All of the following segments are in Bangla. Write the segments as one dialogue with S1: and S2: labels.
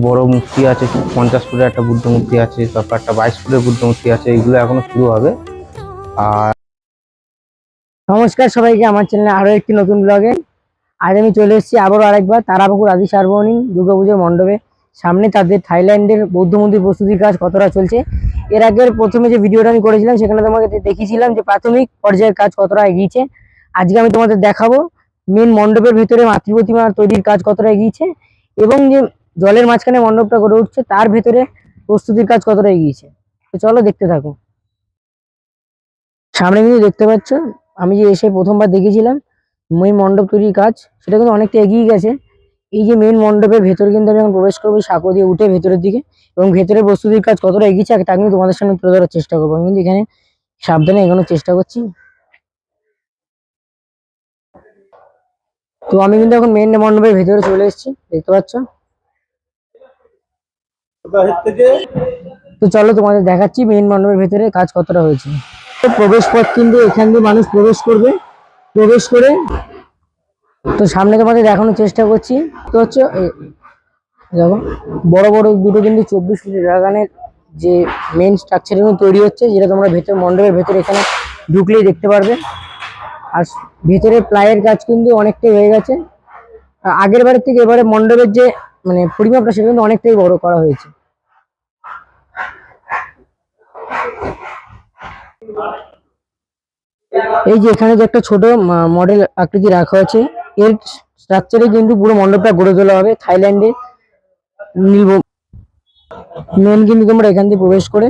S1: বড় মূর্তি আছে, 50 ফুটের একটা বুদ্ধ মূর্তি আছে, তারপর একটা 22 ফুটের বুদ্ধ মূর্তি আছে। এগুলো এখনো শুরু হবে। আর
S2: নমস্কার সবাইকে আমার চ্যানেলে আরো একটি নতুন ব্লগে। আজ আমি চলে এসেছি আবারও আরেকবার তারাপুকুর আদি সার্বজনীন দুর্গাপুজোর মণ্ডপে। সামনে তাদের থাইল্যান্ডের বৌদ্ধ মন্দির প্রস্তুতির কাজ কতটা চলছে। এর আগের প্রথমে যে ভিডিওটা আমি করেছিলাম সেখানে তোমাকে দেখিয়েছিলাম যে প্রাথমিক পর্যায়ের কাজ কতটা এগিয়েছে। আজকে আমি তোমাদের দেখাবো মেন মণ্ডপের ভিতরে মাতৃপ্রতিমা তৈরির কাজ কতটা এগিয়েছে এবং যে জলের মাঝখানে মণ্ডপটা গড়ে উঠছে তার ভেতরে প্রস্তুতির কাজ কতটা এগিয়েছে। তো চলো দেখতে থাকো। সামনে কিন্তু দেখতে পাচ্ছ আমি যে এসে প্রথমবার দেখেছিলাম মেন মণ্ডপ তৈরির কাজ, সেটা কিন্তু অনেকটা এগিয়ে গেছে। এই যে মেন মণ্ডপের ভেতরে কিন্তু আমি যখন প্রবেশ করবো সাঁকো দিয়ে উঠে ভেতরের দিকে, এবং ভেতরের প্রস্তুতির কাজ কতটা এগিয়েছে তা কিন্তু তোমাদের সামনে তুলে ধরার চেষ্টা করবো। আমি কিন্তু এখানে সাবধানে এগোনোর চেষ্টা করছি। তো আমি কিন্তু এখন মেন মণ্ডপের ভেতরে চলে এসেছি, দেখতে পাচ্ছ। তো চলো তোমাদের দেখাচ্ছি মেন মণ্ডপের ভেতরে কাজ কতটা হয়েছে। প্রবেশ পথ কিন্তু এখান দিয়ে মানুষ প্রবেশ করবে, প্রবেশ করে তো সামনে তোমাদের দেখানোর চেষ্টা করছি। তো হচ্ছে দেখো বড় বড় দুটো কিন্তু 24 ফুটের ড্রাগনের যে মেন স্ট্রাকচার তৈরি হচ্ছে, যেটা তোমরা ভেতর মণ্ডপের ভেতরে এখানে ঢুকলেই দেখতে পারবে। আর ভেতরে প্লাইয়ের কাজ কিন্তু অনেকটাই হয়ে গেছে। আগের বারের থেকে এবারে মণ্ডপের যে মানে পরিমাপটা সেটা কিন্তু অনেকটাই বড় করা হয়েছে। এই যে এখানে যে একটা ছোট মডেল আকৃতি রাখা আছে, এর স্ট্রাকচারে কিন্তু পুরো মণ্ডপটা গড়ে তোলা হবে থাইল্যান্ডে নীল। মেন কিন্তু তোমরা এখান দিয়ে প্রবেশ করে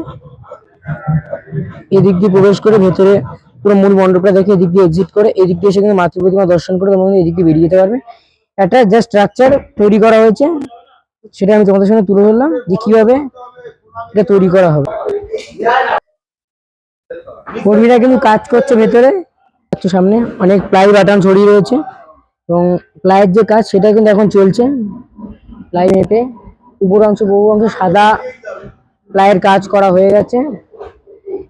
S2: এদিক দিয়ে প্রবেশ করে ভেতরে পুরো মূল মণ্ডপটা দেখে এদিক দিয়ে এক্সিট করে এদিক দিয়ে এসে কিন্তু মাতৃপ্রতিমা দর্শন করে তোমরা এদিক দিয়ে বেরিয়ে যেতে পারবে। একটা জাস্ট স্ট্রাকচার তৈরি করা হয়েছে, সেটা আমি তোমাদের সামনে তুলে ধরলাম যে কিভাবে এটা তৈরি করা হবে। কর্মীরা কিন্তু কাজ করছে ভেতরে, সামনে অনেক প্লাই বাটন ছড়িয়ে রয়েছে এবং প্লাইয়ের যে কাজ সেটা কিন্তু এখন চলছে। প্লাই মেপে উপর অংশ বহু অংশ সাদা প্লাইয়ের কাজ করা হয়ে গেছে।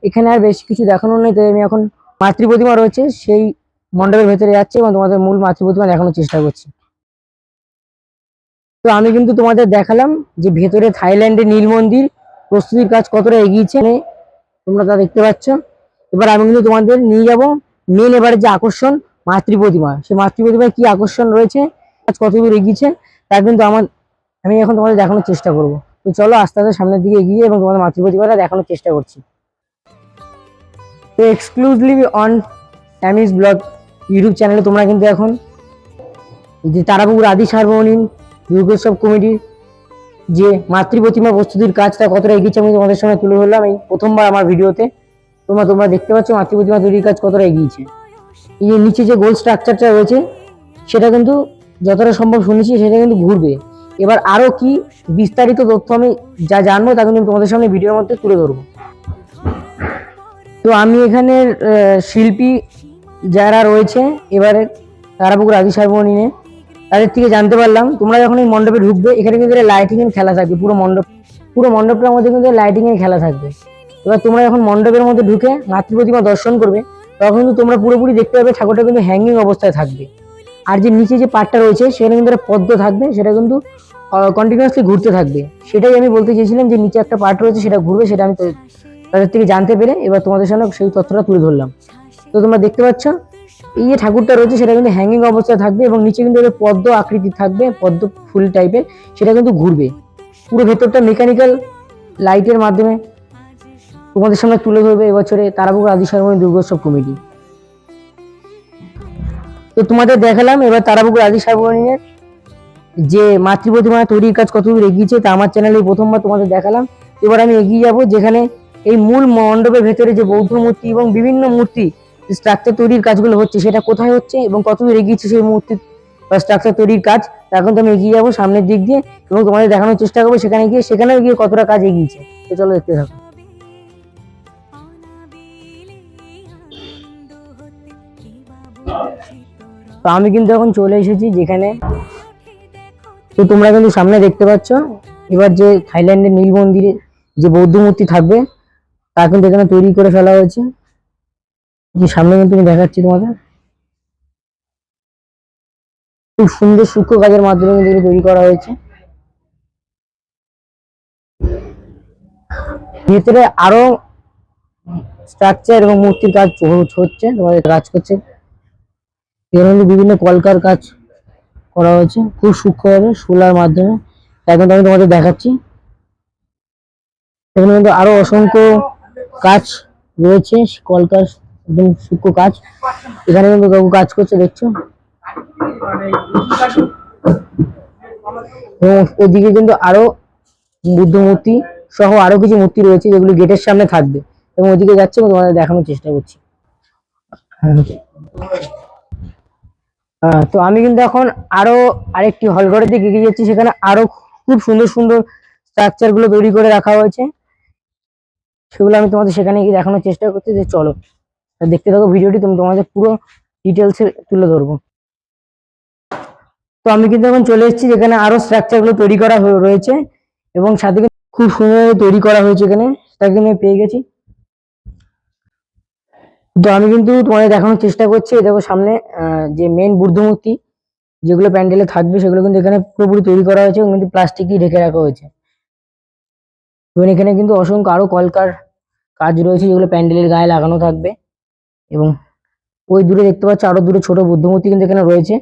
S2: এখানে আর বেশি কিছু দেখানোর নেই, তাই আমি এখন মাতৃপ্রতিমা রয়েছে সেই মণ্ডপের ভেতরে যাচ্ছি এবং তোমাদের মূল মাতৃপ্রতিমা দেখানোর চেষ্টা করছি। তো আমি কিন্তু তোমাদের দেখালাম যে ভেতরে থাইল্যান্ডের নীল মন্দির প্রস্তুতির কাজ কতটা এগিয়েছে, তোমরা তা দেখতে পাচ্ছ। এবার আমি কিন্তু তোমাদের নিয়ে যাব মেন এবারে যে আকর্ষণ মাতৃপ্রতিমা, সেই মাতৃপ্রতিমায় কি আকর্ষণ রয়েছে, কাজ কতদূর এগিয়েছে তা কিন্তু আমি এখন তোমাদের দেখানোর চেষ্টা করব। তো চলো আস্তে আস্তে সামনের দিকে এগিয়ে এবং তোমাদের মাতৃপ্রতিমাটা দেখানোর চেষ্টা করছি। তো exclusively on Amiss blog YouTube চ্যানেলে তোমরা কিন্তু এখন যে তারাপুকুর আদি সার্বজনীন দুর্গোৎসব কমিটির যে মাতৃপ্রতিমা প্রস্তুতির কাজটা কতটা এগিয়েছে আমি তোমাদের সঙ্গে তুলে ধরলাম এই প্রথমবার আমার ভিডিওতে। তোমরা দেখতে পাচ্ছ মাতৃপ্রতিমা তৈরির কাজ কতটা এগিয়েছে। এই যে নিচে যে গোল স্ট্রাকচারটা রয়েছে সেটা কিন্তু যতটা সম্ভব শুনেছি সেটা কিন্তু ঘুরবে। এবার আরো কি বিস্তারিত তথ্য আমি যা জানবো তা কিন্তু তোমাদের সামনে ভিডিওর মধ্যে তুলে ধরবো। তো আমি এখানের শিল্পী যারা রয়েছে এবারে তারাপুকুর আদি সার্বজনীনে তাদের থেকে জানতে পারলাম তোমরা যখন এই মণ্ডপে ঢুকবে এখানে কিন্তু লাইটিং এর খেলা থাকবে, পুরো মণ্ডপটার মধ্যে কিন্তু লাইটিং এর খেলা থাকবে। এবার তোমরা যখন মণ্ডপের মধ্যে ঢুকে মাতৃপ্রতিমা দর্শন করবে তখন কিন্তু তোমরা পুরোপুরি দেখতে পাবে ঠাকুরটা কিন্তু হ্যাঙ্গিং অবস্থায় থাকবে। আর যে নিচে যে পার্টটা রয়েছে সেখানে কিন্তু একটা পদ্ম থাকবে, সেটা কিন্তু কন্টিনিউয়াসলি ঘুরতে থাকবে। সেটাই আমি বলতে চেয়েছিলাম যে নিচে একটা পার্ট রয়েছে সেটা ঘুরবে, সেটা আমি তাদের থেকে জানতে পেরে এবার তোমাদের সামনে সেই তথ্যটা তুলে ধরলাম। তো তোমরা দেখতে পাচ্ছ এই যে ঠাকুরটা রয়েছে সেটা কিন্তু হ্যাঙ্গিং অবস্থায় থাকবে এবং নিচে কিন্তু পদ্ম আকৃতি থাকবে, পদ্ম ফুল টাইপের, সেটা কিন্তু ঘুরবে। পুরো ভেতরটা মেকানিক্যাল লাইটের মাধ্যমে তোমাদের সামনে তুলে ধরবে এবছরে তারাপুকুর আদি সার্বজনীন দুর্গোৎসব কমিটি। তো তোমাদের দেখালাম এবার তারাপুকুর আদি সার্বজনীনের যে মাতৃপ্রতিমা তৈরির কাজ কতদূর এগিয়েছে তা আমার চ্যানেলে প্রথমবার তোমাদের দেখালাম। এবার আমি এগিয়ে যাব যেখানে এই মূল মণ্ডপের ভেতরে যে বৌদ্ধ মূর্তি এবং বিভিন্ন মূর্তি স্ট্রাকচার তৈরির কাজগুলো হচ্ছে সেটা কোথায় হচ্ছে এবং কতদূর এগিয়েছে সেই মূর্তি বা স্ট্রাকচার তৈরির কাজ, এখন তো আমি এগিয়ে যাবো সামনের দিক দিয়ে এবং তোমাদের দেখানোর চেষ্টা করবো সেখানেও গিয়ে কতটা কাজ এগিয়েছে। তো চলো দেখতে থাকো। তো আমি কিন্তু এখন চলে এসেছি যেখানে, তো তোমরা কিন্তু সামনে দেখতে পাচ্ছ এবার যে থাইল্যান্ডের নীল মন্দিরে যে বৌদ্ধ মূর্তি থাকবে তা কিন্তু এখানে তৈরি করে ফেলা হয়েছে। যে সামনে কিন্তু আমি দেখাচ্ছি তোমাদের। খুব সুন্দর সূক্ষ্ম কাজের মাধ্যমে কিন্তু এগুলো তৈরি করা হয়েছে। ভেতরে আরো স্ট্রাকচার এবং মূর্তির কাজ হচ্ছে, তোমাদের কাজ করছে। এখানে বিভিন্ন কলকার কাজ করা হয়েছে খুব সূক্ষ্মভাবে শোলার মাধ্যমে। এখন আমি তোমাদের দেখাচ্ছি। এখানে কিন্তু আরো অসংখ্য কাজ রয়েছে, কলকার একদম সূক্ষ্ম কাজ। এখানে কিন্তু কাকু কাজ করছে, দেখছো। এবং ওদিকে কিন্তু আরো বুদ্ধ মূর্তি সহ আরো কিছু মূর্তি রয়েছে যেগুলো গেটের সামনে থাকবে, এবং ওদিকে যাচ্ছে এবং তোমাদের দেখানোর চেষ্টা করছি। তো আমি কিন্তু এখন আরো আরেকটি হল ঘরের দিকে এগিয়ে যাচ্ছি। সেখানে আরো খুব সুন্দর সুন্দর স্ট্রাকচার গুলো তৈরি করে রাখা হয়েছে, সেগুলো আমি তোমাদের সেখানে গিয়ে দেখানোর চেষ্টা করছি। যে চলো দেখতে থাকো ভিডিওটি, তুমি তোমাদের পুরো ডিটেলসে তুলে ধরবো। তো আমি কিন্তু এখন চলে এসেছি যেখানে আরো স্ট্রাকচার গুলো তৈরি করা রয়েছে, এবং সাথে খুব সুন্দর তৈরি করা হয়েছে। এখানে সেটাকে আমি পেয়ে গেছি। তো আমি কিন্তু তোমাদের দেখানোর চেষ্টা করছি। দেখো সামনে যে মেন বুদ্ধ মূর্তি যেগুলো প্যান্ডেলে থাকবে, সেগুলো কিন্তু এখানে পুরোপুরি তৈরি করা হয়েছে এবং কিন্তু প্লাস্টিক দিয়ে ঢেকে রাখা হয়েছে। এবং এখানে কিন্তু অসংখ্য আরো কলকার কাজ রয়েছে যেগুলো প্যান্ডেলের গায়ে লাগানো থাকবে। এবং ওই দূরে দেখতে পাচ্ছ আরো দূরে ছোট বুদ্ধ মূর্তি কিন্তু এখানে রয়েছে।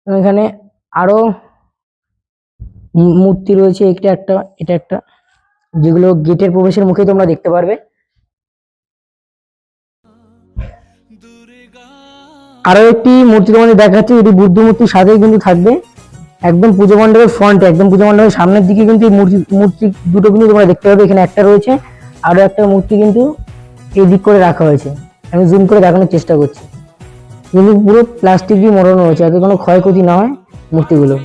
S2: এবং এখানে আরো মূর্তি রয়েছে, এটা একটা, যেগুলো গেটের প্রবেশের মুখে তোমরা দেখতে পারবে। আরো একটি মূর্তি তোমাদের দেখাচ্ছি, এটি বুদ্ধ মূর্তির সাথেই কিন্তু থাকবে একদম পুজো মণ্ডপের ফ্রন্টে, একদম পুজো মণ্ডপের সামনের দিকে কিন্তু মূর্তি দুটো কিন্তু তোমরা দেখতে পাবে। এখানে একটা রয়েছে, আরো একটা মূর্তি কিন্তু এই দিক করে রাখা হয়েছে। আমি জুম করে দেখানোর চেষ্টা করছি। কিন্তু পুরো প্লাস্টিক দিয়ে মোড়ানো হয়েছে, যাতে কোনো ক্ষয়ক্ষতি না হয় মূর্তিগুলো।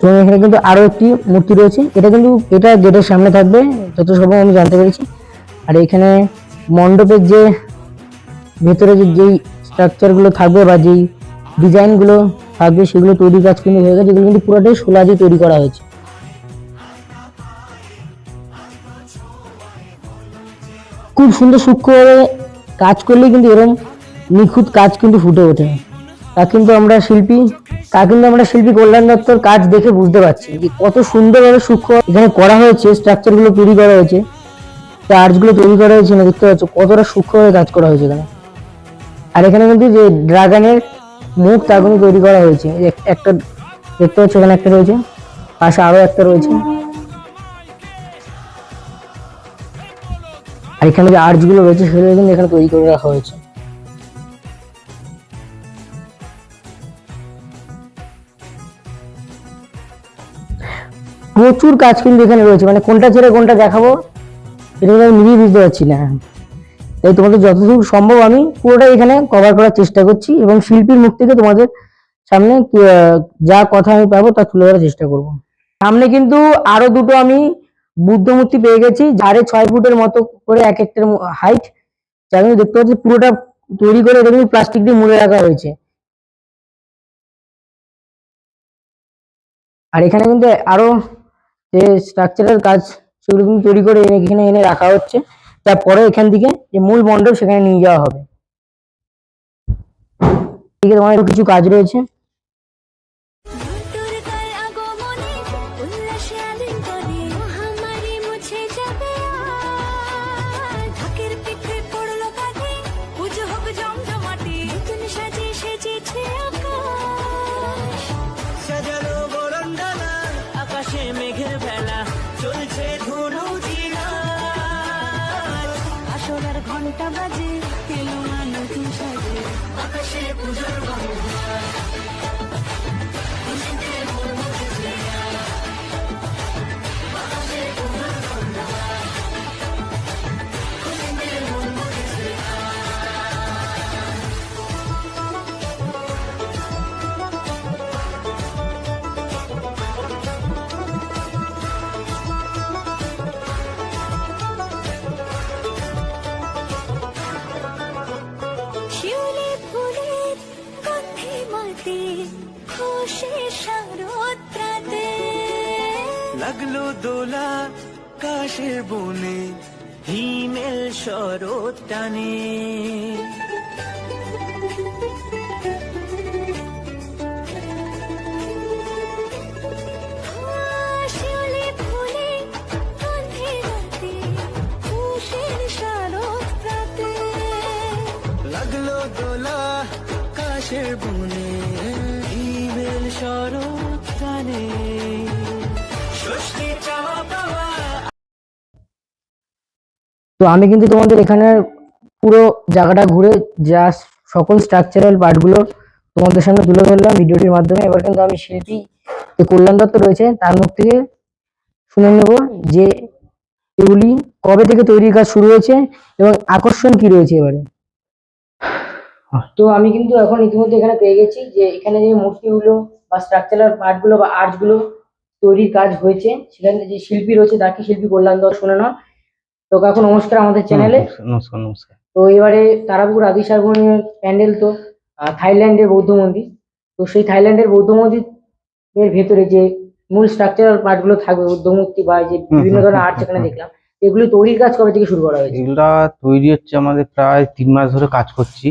S2: এবং এখানে কিন্তু আরো একটি মূর্তি রয়েছে, এটা গেটের সামনে থাকবে যত সম্ভব আমি জানতে পেরেছি। আর এখানে মণ্ডপের যে ভেতরে যেই স্ট্রাকচার গুলো থাকবে বা যেই ডিজাইন গুলো থাকবে, সেগুলো তৈরি কাজ কিন্তু হয়ে গেছে, যেগুলো কিন্তু পুরোটাই শোলা দিয়ে তৈরি করা হয়েছে। খুব সুন্দর সূক্ষ্মভাবে কাজ করলে কিন্তু এরকম নিখুঁত কাজ কিন্তু ফুটে ওঠে। তা কিন্তু আমরা শিল্পী কল্যাণ দত্তর কাজ দেখে বুঝতে পারছি যে কত সুন্দরভাবে সূক্ষ্ম এখানে করা হয়েছে, স্ট্রাকচার গুলো তৈরি করা হয়েছে, আর্টস গুলো তৈরি করা হয়েছে। না দেখতে পাচ্ছ কতটা সূক্ষ্মভাবে কাজ করা হয়েছে এখানে। আর এখানে কিন্তু যে ড্রাগনের মুখ তা কিন্তু তৈরি করা হয়েছে, একটা দেখতে পাচ্ছ এখানে একটা রয়েছে, পাশে আরো একটা রয়েছে। আর এখানে যে আর্টস গুলো রয়েছে সেগুলো কিন্তু এখানে তৈরি করে রাখা হয়েছে। প্রচুর কাজ কিন্তু এখানে রয়েছে, মানে কোনটা ছেড়ে কোনটা দেখাবো এটা আমি নিজেই বুঝতে পারছি না। তাই তোমাদের যতদূর সম্ভব আমি পুরোটাই এখানে কভার করার চেষ্টা করছি, এবং শিল্পীর মুখ থেকে তোমাদের সামনে যা কথা আমি পাবো তা তুলে ধরার চেষ্টা করব। সামনে কিন্তু আরো দুটো আমি বুদ্ধ মূর্তি পেয়ে গেছি, 6.5 ফুটের মতো করে এক একটার হাইট। যা আমি দেখতে পাচ্ছি পুরোটা তৈরি করে এটা কিন্তু প্লাস্টিক দিয়ে মুড়ে রাখা হয়েছে। আর এখানে কিন্তু আরো যে স্ট্রাকচারের কাজ সেগুলো কিন্তু তৈরি করে এখানে এনে রাখা হচ্ছে, তারপরে এখান থেকে যে মূল মণ্ডপ সেখানে নিয়ে যাওয়া হবে। এদিকে তোমার কিছু কাজ রয়েছে।
S3: মেঘের বেলা চলছে ধুনু জিনা, আসরের ঘন্টা বাজে এলো নতুন সাজে, আকাশে পুজোর লাগলো দোলা কাশের বনে, হিমেল শরৎ টানে, দেশের বনে ইমেল শরৎ কানে ষষ্ঠী চাওয়া পাওয়া।
S2: তো আমি কিন্তু তোমাদের এখানে পুরো জায়গাটা ঘুরে যা সকল স্ট্রাকচারাল পার্টগুলো তোমাদের সামনে তুলে ধরলাম ভিডিওটির মাধ্যমে। এবার কিন্তু আমি শিল্পী যে কল্যাণ দত্ত রয়েছে তার মুখ থেকে শুনে নেব যে এগুলি কবে থেকে তৈরির কাজ শুরু হয়েছে এবং আকর্ষণ কি রয়েছে এবারে। তো আমি কিন্তু এখন ইতিমধ্যে এখানে পেয়ে গেছি যে এখানে যে মূর্তিগুলো বা স্ট্রাকচারাল পার্টগুলো বা আর্টগুলো তৈরির কাজ হয়েছে, সেখানে যে শিল্পী রয়েছে তাকে শিল্পী কল্যাণ দত্ত শুনে নাও। তো কাকু নমস্কার আমাদের চ্যানেলে।
S1: নমস্কার নমস্কার।
S2: তো এবারে তারাপুর আদি সার্বভৌমের প্যান্ডেল তো থাইল্যান্ডের বৌদ্ধ মন্দির, তো সেই থাইল্যান্ডের বৌদ্ধ মন্দিরের ভেতরে যে মূল স্ট্রাকচারাল পার্টগুলো থাকবে বৌদ্ধ মূর্তি বা যে বিভিন্ন ধরনের আর্ট যেখানে দেখলাম, এগুলো তৈরির কাজ কবে থেকে শুরু করা হয়েছে?
S1: এগুলা তৈরি হচ্ছে আমাদের প্রায় 3 মাস ধরে কাজ করছি।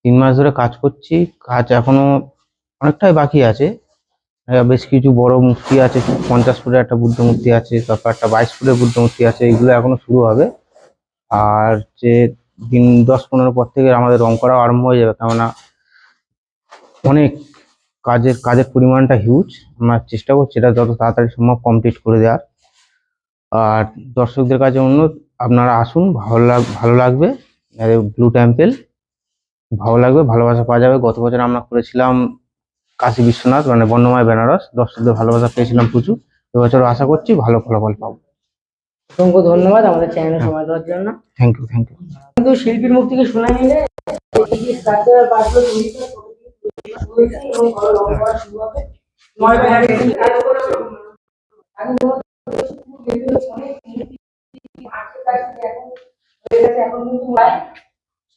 S1: 3 মাস ধরে কাজ করছি, কাজ এখনো অনেকটাই বাকি আছে। বেশ কিছু বড় মূর্তি আছে, 50 ফুটের একটা বুদ্ধ মূর্তি আছে, তারপর একটা 22 ফুটের বুদ্ধ মূর্তি আছে, এগুলো এখনো শুরু হবে। আর যে দিন 10-15 পর থেকে আমাদের রং করা আরম্ভ হয়ে যাবে, কেননা অনেক কাজের পরিমাণটা হিউজ। আমরা চেষ্টা করছি এটা যত তাড়াতাড়ি সম্ভব কমপ্লিট করে দেওয়ার। আর দর্শকদের কাছে অনুরোধ, আপনারা আসুন, ভালো লাগবে। ব্লু টেম্পল ভালো লাগবে, ভালোবাসা পাওয়া যাবে। গত বছর আমরা করেছিলাম কাশী বিশ্বনাথ মানে বর্ণময় বেনারস, দর্শকদের ভালোবাসা পেয়েছিলাম প্রচুর। এবছর আশা করছি ভালো ফলাফল পাবো।
S2: অসংখ্য ধন্যবাদ আমাদের চ্যানেলে সময় দেওয়ার জন্য।
S1: Thank you thank you.
S2: কিন্তু শিল্পীর মুখ থেকে শুনে নিলে এই যে স্ট্রাকচারাল পার্টগুলো তৈরি করা শুরু হয়েছে এবং ভালো রং করা শুরু হবে। এখন কিন্তু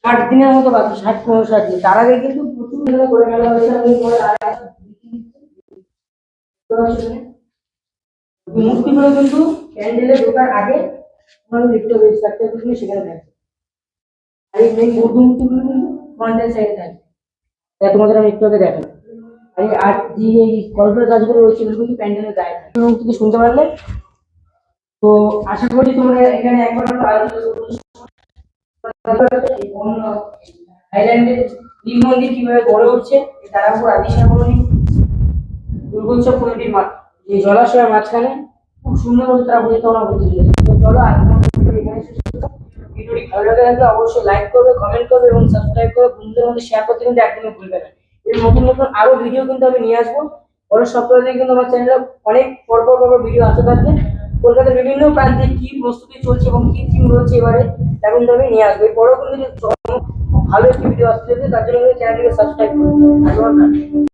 S2: 60 দিনের মতো বাকি, 60-65 দিন। তার আগে কিন্তু প্রচুর মেলা করে ফেলা হয়েছে। মূর্তিগুলো কিন্তু প্যান্ডেলে ঢোকার আগে তোমাদের দেখতে হবে স্ট্রাকচারগুলো সেখানে থাকে। আর এই মেইন বৌদ্ধ মূর্তিগুলো কিন্তু ফ্রন্টের সাইডে থাকে। তাই তোমাদের আমি একটু আগে দেখালাম। আর যে এই গল্পের কাজগুলো রয়েছে এগুলো কিন্তু প্যান্ডেলের গায়ে থাকে। মুখ থেকে শুনতে পারলে তো আশা করি তোমরা এখানে একবার থাইল্যান্ডের নীল মন্দির কিভাবে গড়ে উঠছে, তারাপুর আদি সার্বভৌম দুর্গোৎসব কমিটির যে জলাশয়ের মাঝখানে খুব সুন্দর করে তারা পরিচালনা করতে চলেছে। তো চলো ভিডিওটি ভালো লাগে থাকলে অবশ্যই লাইক করবে, কমেন্ট করবে এবং সাবস্ক্রাইব করে বন্ধুদের মধ্যে শেয়ার করতে কিন্তু একদমই ভুলবে না। এর নতুন নতুন আরো ভিডিও কিন্তু আমি নিয়ে আসবো। পরের সপ্তাহে কিন্তু আমার চ্যানেলে অনেক পরপর ভিডিও আসতে থাকবে। কলকাতার বিভিন্ন প্রান্তে কি প্রস্তুতি চলছে এবং কি থিম রয়েছে এবারে তেমন আমি নিয়ে আসবো। এরপরেও কিন্তু ভালো একটি ভিডিও আসতে চলেছে, তার জন্য চ্যানেলটিকে সাবস্ক্রাইব করুন। ধন্যবাদ।